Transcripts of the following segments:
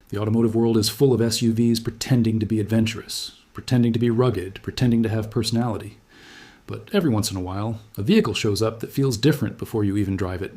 The automotive world is full of SUVs pretending to be adventurous, pretending to be rugged, pretending to have personality. But every once in a while, a vehicle shows up that feels different before you even drive it.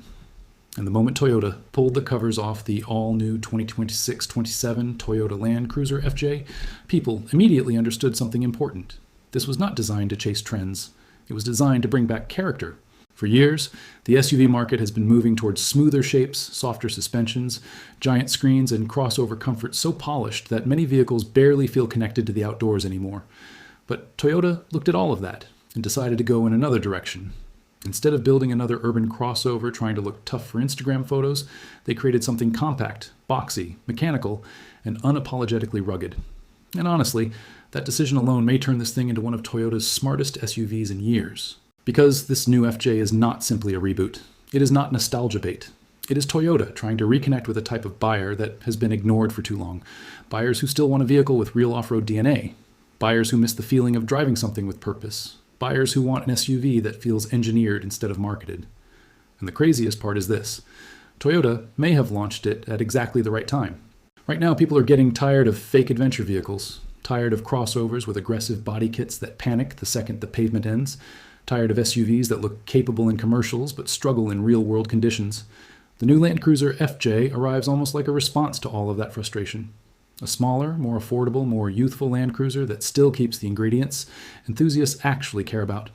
And the moment Toyota pulled the covers off the all-new 2026-27 Toyota Land Cruiser FJ, people immediately understood something important. This was not designed to chase trends. It was designed to bring back character. For years, the SUV market has been moving towards smoother shapes, softer suspensions, giant screens, and crossover comfort so polished that many vehicles barely feel connected to the outdoors anymore. But Toyota looked at all of that and decided to go in another direction. Instead of building another urban crossover trying to look tough for Instagram photos, they created something compact, boxy, mechanical, and unapologetically rugged. And honestly, that decision alone may turn this thing into one of Toyota's smartest SUVs in years. Because this new FJ is not simply a reboot. It is not nostalgia bait. It is Toyota trying to reconnect with a type of buyer that has been ignored for too long. Buyers who still want a vehicle with real off-road DNA. Buyers who miss the feeling of driving something with purpose. Buyers who want an SUV that feels engineered instead of marketed. And the craziest part is this. Toyota may have launched it at exactly the right time. Right now, people are getting tired of fake adventure vehicles, tired of crossovers with aggressive body kits that panic the second the pavement ends, tired of SUVs that look capable in commercials but struggle in real-world conditions. The new Land Cruiser FJ arrives almost like a response to all of that frustration. A smaller, more affordable, more youthful Land Cruiser that still keeps the ingredients enthusiasts actually care about.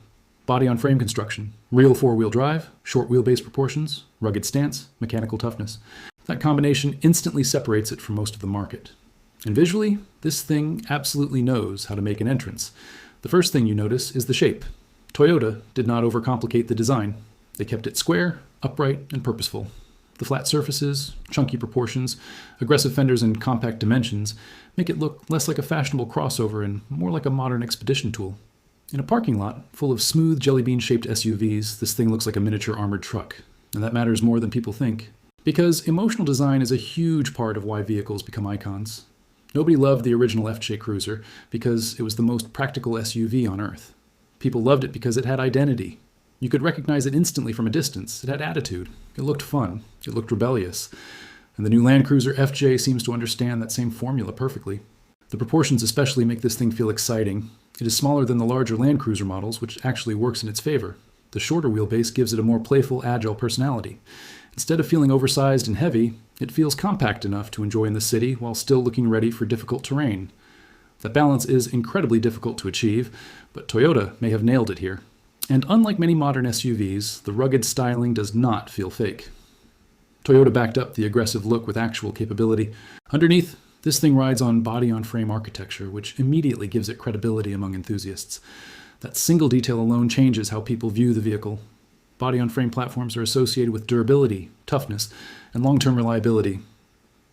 Body-on-frame construction, real four-wheel drive, short wheelbase proportions, rugged stance, mechanical toughness. That combination instantly separates it from most of the market. And visually, this thing absolutely knows how to make an entrance. The first thing you notice is the shape. Toyota did not overcomplicate the design. They kept it square, upright, and purposeful. The flat surfaces, chunky proportions, aggressive fenders, and compact dimensions make it look less like a fashionable crossover and more like a modern expedition tool. In a parking lot full of smooth jelly bean-shaped SUVs, this thing looks like a miniature armored truck. And that matters more than people think. Because emotional design is a huge part of why vehicles become icons. Nobody loved the original FJ Cruiser because it was the most practical SUV on Earth. People loved it because it had identity. You could recognize it instantly from a distance. It had attitude. It looked fun. It looked rebellious. And the new Land Cruiser FJ seems to understand that same formula perfectly. The proportions especially make this thing feel exciting. It is smaller than the larger Land Cruiser models, which actually works in its favor. The shorter wheelbase gives it a more playful, agile personality. Instead of feeling oversized and heavy, it feels compact enough to enjoy in the city while still looking ready for difficult terrain. That balance is incredibly difficult to achieve, but Toyota may have nailed it here. And unlike many modern SUVs, the rugged styling does not feel fake. Toyota backed up the aggressive look with actual capability. Underneath, this thing rides on body-on-frame architecture, which immediately gives it credibility among enthusiasts. That single detail alone changes how people view the vehicle. Body-on-frame platforms are associated with durability, toughness, and long-term reliability.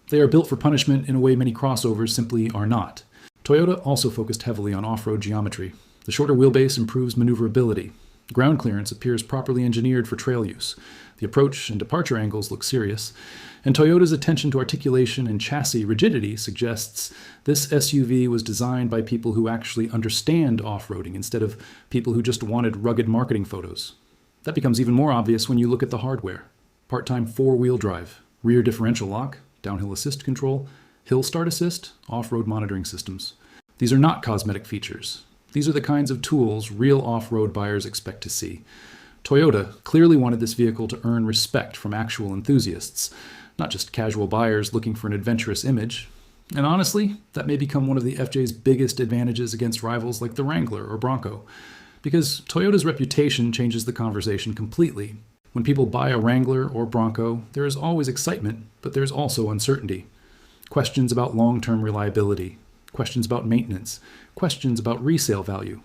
They are built for punishment in a way many crossovers simply are not. Toyota also focused heavily on off-road geometry. The shorter wheelbase improves maneuverability. Ground clearance appears properly engineered for trail use. The approach and departure angles look serious. And Toyota's attention to articulation and chassis rigidity suggests this SUV was designed by people who actually understand off-roading instead of people who just wanted rugged marketing photos. That becomes even more obvious when you look at the hardware. Part-time four-wheel drive, rear differential lock, downhill assist control, hill start assist, off-road monitoring systems. These are not cosmetic features. These are the kinds of tools real off-road buyers expect to see. Toyota clearly wanted this vehicle to earn respect from actual enthusiasts, not just casual buyers looking for an adventurous image. And honestly, that may become one of the FJ's biggest advantages against rivals like the Wrangler or Bronco. Because Toyota's reputation changes the conversation completely. When people buy a Wrangler or Bronco, there is always excitement, but there's also uncertainty. Questions about long-term reliability, questions about maintenance, questions about resale value.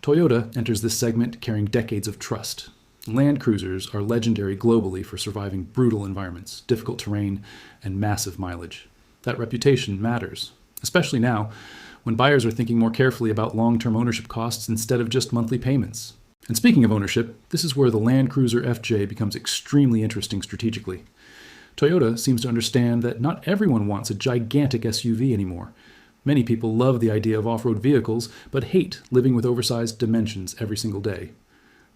Toyota enters this segment carrying decades of trust. Land Cruisers are legendary globally for surviving brutal environments, difficult terrain, and massive mileage. That reputation matters, especially now when buyers are thinking more carefully about long-term ownership costs instead of just monthly payments. And speaking of ownership, this is where the Land Cruiser FJ becomes extremely interesting strategically. Toyota seems to understand that not everyone wants a gigantic SUV anymore. Many people love the idea of off-road vehicles, but hate living with oversized dimensions every single day.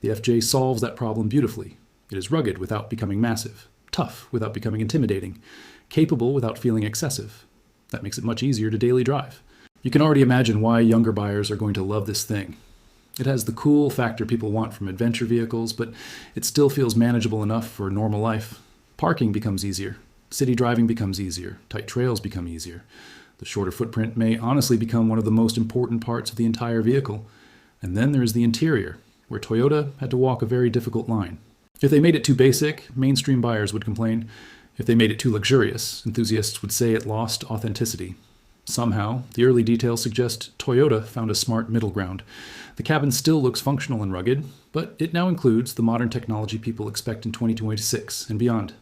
The FJ solves that problem beautifully. It is rugged without becoming massive, tough without becoming intimidating, capable without feeling excessive. That makes it much easier to daily drive. You can already imagine why younger buyers are going to love this thing. It has the cool factor people want from adventure vehicles, but it still feels manageable enough for normal life. Parking becomes easier. City driving becomes easier. Tight trails become easier. The shorter footprint may honestly become one of the most important parts of the entire vehicle. And then there's the interior, where Toyota had to walk a very difficult line. If they made it too basic, mainstream buyers would complain. If they made it too luxurious, enthusiasts would say it lost authenticity. Somehow, the early details suggest Toyota found a smart middle ground. The cabin still looks functional and rugged, but it now includes the modern technology people expect in 2026 and beyond.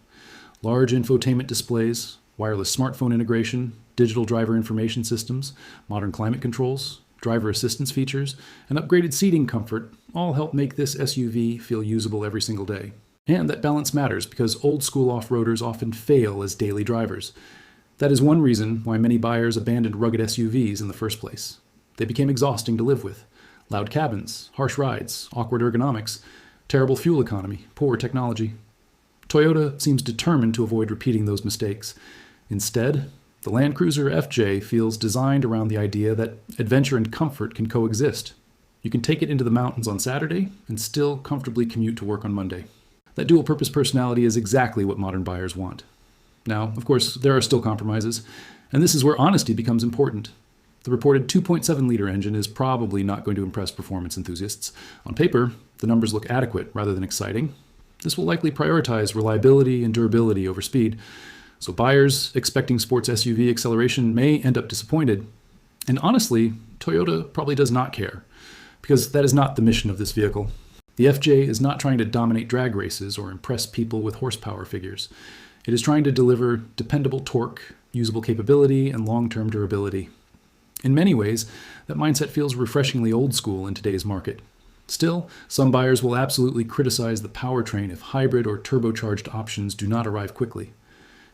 Large infotainment displays, wireless smartphone integration, digital driver information systems, modern climate controls, driver assistance features, and upgraded seating comfort all help make this SUV feel usable every single day. And that balance matters because old-school off-roaders often fail as daily drivers. That is one reason why many buyers abandoned rugged SUVs in the first place. They became exhausting to live with. Loud cabins, harsh rides, awkward ergonomics, terrible fuel economy, poor technology. Toyota seems determined to avoid repeating those mistakes. Instead, the Land Cruiser FJ feels designed around the idea that adventure and comfort can coexist. You can take it into the mountains on Saturday and still comfortably commute to work on Monday. That dual-purpose personality is exactly what modern buyers want. Now, of course, there are still compromises, and this is where honesty becomes important. The reported 2.7-liter engine is probably not going to impress performance enthusiasts. On paper, the numbers look adequate rather than exciting. This will likely prioritize reliability and durability over speed, so buyers expecting sports SUV acceleration may end up disappointed. And honestly, Toyota probably does not care, because that is not the mission of this vehicle. The FJ is not trying to dominate drag races or impress people with horsepower figures. It is trying to deliver dependable torque, usable capability, and long-term durability. In many ways, that mindset feels refreshingly old school in today's market. Still, some buyers will absolutely criticize the powertrain if hybrid or turbocharged options do not arrive quickly.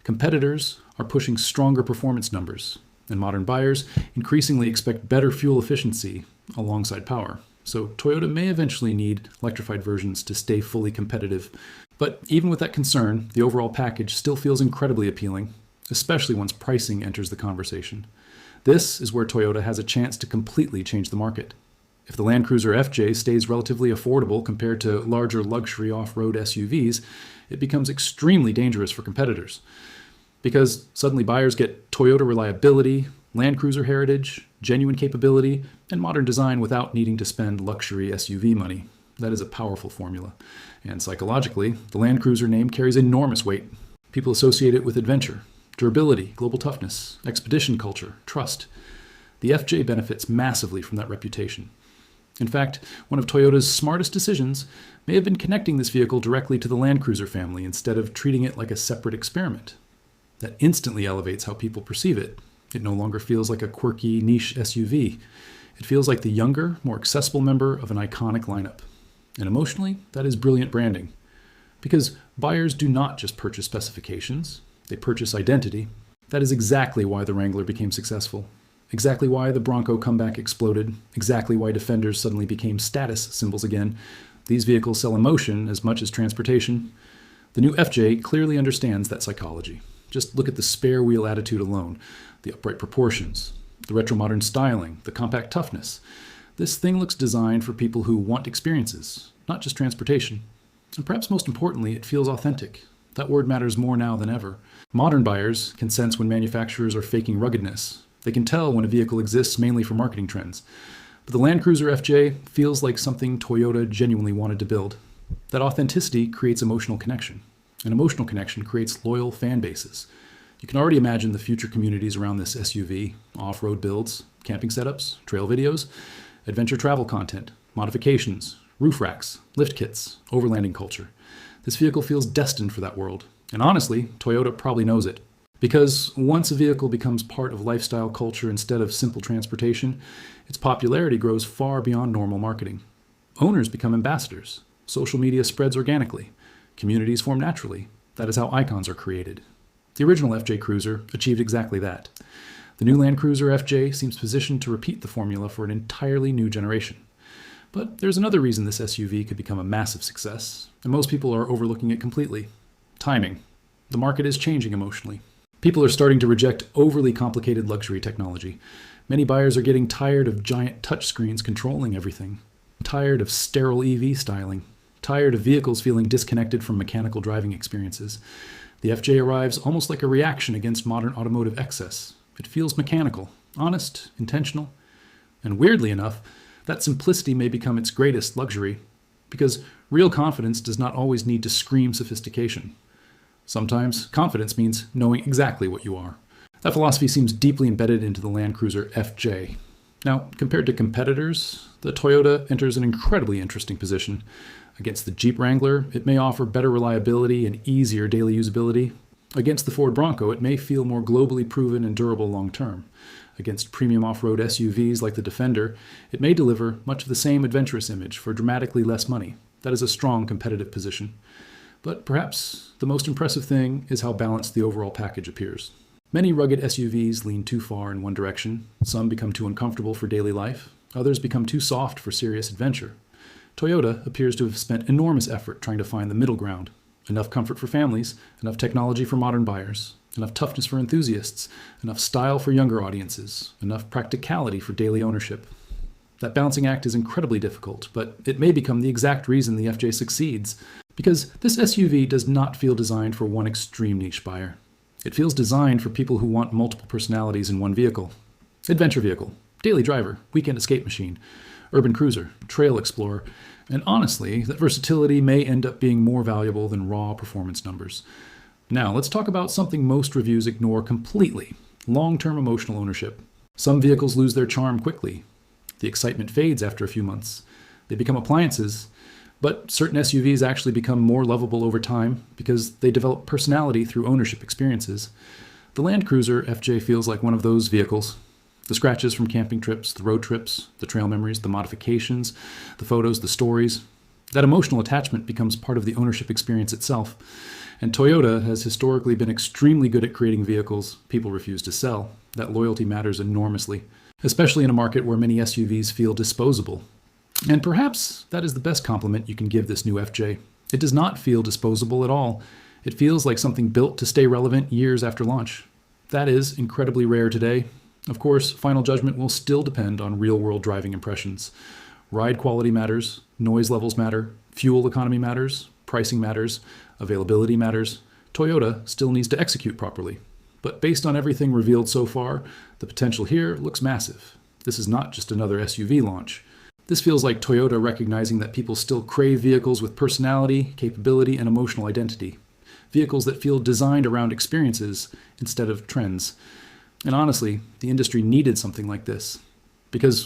Competitors are pushing stronger performance numbers, and modern buyers increasingly expect better fuel efficiency alongside power. So Toyota may eventually need electrified versions to stay fully competitive. But even with that concern, the overall package still feels incredibly appealing, especially once pricing enters the conversation. This is where Toyota has a chance to completely change the market. If the Land Cruiser FJ stays relatively affordable compared to larger luxury off-road SUVs, it becomes extremely dangerous for competitors. Because suddenly buyers get Toyota reliability, Land Cruiser heritage, genuine capability, and modern design without needing to spend luxury SUV money. That is a powerful formula. And psychologically, the Land Cruiser name carries enormous weight. People associate it with adventure, durability, global toughness, expedition culture, trust. The FJ benefits massively from that reputation. In fact, one of Toyota's smartest decisions may have been connecting this vehicle directly to the Land Cruiser family instead of treating it like a separate experiment. That instantly elevates how people perceive it. It no longer feels like a quirky niche SUV. It feels like the younger, more accessible member of an iconic lineup. And emotionally, that is brilliant branding. Because buyers do not just purchase specifications, they purchase identity. That is exactly why the Wrangler became successful. Exactly why the Bronco comeback exploded. Exactly why Defenders suddenly became status symbols again. These vehicles sell emotion as much as transportation. The new FJ clearly understands that psychology. Just look at the spare wheel attitude alone, the upright proportions, the retro-modern styling, the compact toughness. This thing looks designed for people who want experiences, not just transportation. And perhaps most importantly, it feels authentic. That word matters more now than ever. Modern buyers can sense when manufacturers are faking ruggedness. They can tell when a vehicle exists mainly for marketing trends. But the Land Cruiser FJ feels like something Toyota genuinely wanted to build. That authenticity creates emotional connection. An emotional connection creates loyal fan bases. You can already imagine the future communities around this SUV, off-road builds, camping setups, trail videos, adventure travel content, modifications, roof racks, lift kits, overlanding culture. This vehicle feels destined for that world. And honestly, Toyota probably knows it. Because once a vehicle becomes part of lifestyle culture instead of simple transportation, its popularity grows far beyond normal marketing. Owners become ambassadors. Social media spreads organically. Communities form naturally. That is how icons are created. The original FJ Cruiser achieved exactly that. The new Land Cruiser FJ seems positioned to repeat the formula for an entirely new generation. But there's another reason this SUV could become a massive success, and most people are overlooking it completely. Timing. The market is changing emotionally. People are starting to reject overly complicated luxury technology. Many buyers are getting tired of giant touchscreens controlling everything, tired of sterile EV styling, tired of vehicles feeling disconnected from mechanical driving experiences. The FJ arrives almost like a reaction against modern automotive excess. It feels mechanical, honest, intentional, and weirdly enough, that simplicity may become its greatest luxury, because real confidence does not always need to scream sophistication. Sometimes confidence means knowing exactly what you are. That philosophy seems deeply embedded into the Land Cruiser FJ. Now, compared to competitors, the Toyota enters an incredibly interesting position. Against the Jeep Wrangler, it may offer better reliability and easier daily usability. Against the Ford Bronco, it may feel more globally proven and durable long-term. Against premium off-road SUVs like the Defender, it may deliver much of the same adventurous image for dramatically less money. That is a strong competitive position. But perhaps the most impressive thing is how balanced the overall package appears. Many rugged SUVs lean too far in one direction. Some become too uncomfortable for daily life. Others become too soft for serious adventure. Toyota appears to have spent enormous effort trying to find the middle ground. Enough comfort for families, enough technology for modern buyers, enough toughness for enthusiasts, enough style for younger audiences, enough practicality for daily ownership. That balancing act is incredibly difficult, but it may become the exact reason the FJ succeeds, because this SUV does not feel designed for one extreme niche buyer. It feels designed for people who want multiple personalities in one vehicle. Adventure vehicle, daily driver, weekend escape machine, urban cruiser, trail explorer, and honestly, that versatility may end up being more valuable than raw performance numbers. Now, let's talk about something most reviews ignore completely: long-term emotional ownership. Some vehicles lose their charm quickly. The excitement fades after a few months. They become appliances, but certain SUVs actually become more lovable over time because they develop personality through ownership experiences. The Land Cruiser FJ feels like one of those vehicles. The scratches from camping trips, the road trips, the trail memories, the modifications, the photos, the stories. That emotional attachment becomes part of the ownership experience itself. And Toyota has historically been extremely good at creating vehicles people refuse to sell. That loyalty matters enormously, especially in a market where many SUVs feel disposable. And perhaps that is the best compliment you can give this new FJ. It does not feel disposable at all. It feels like something built to stay relevant years after launch. That is incredibly rare today. Of course, final judgment will still depend on real-world driving impressions. Ride quality matters, noise levels matter, fuel economy matters, pricing matters, availability matters. Toyota still needs to execute properly. But based on everything revealed so far, the potential here looks massive. This is not just another SUV launch. This feels like Toyota recognizing that people still crave vehicles with personality, capability, and emotional identity. Vehicles that feel designed around experiences instead of trends. And honestly, the industry needed something like this. Because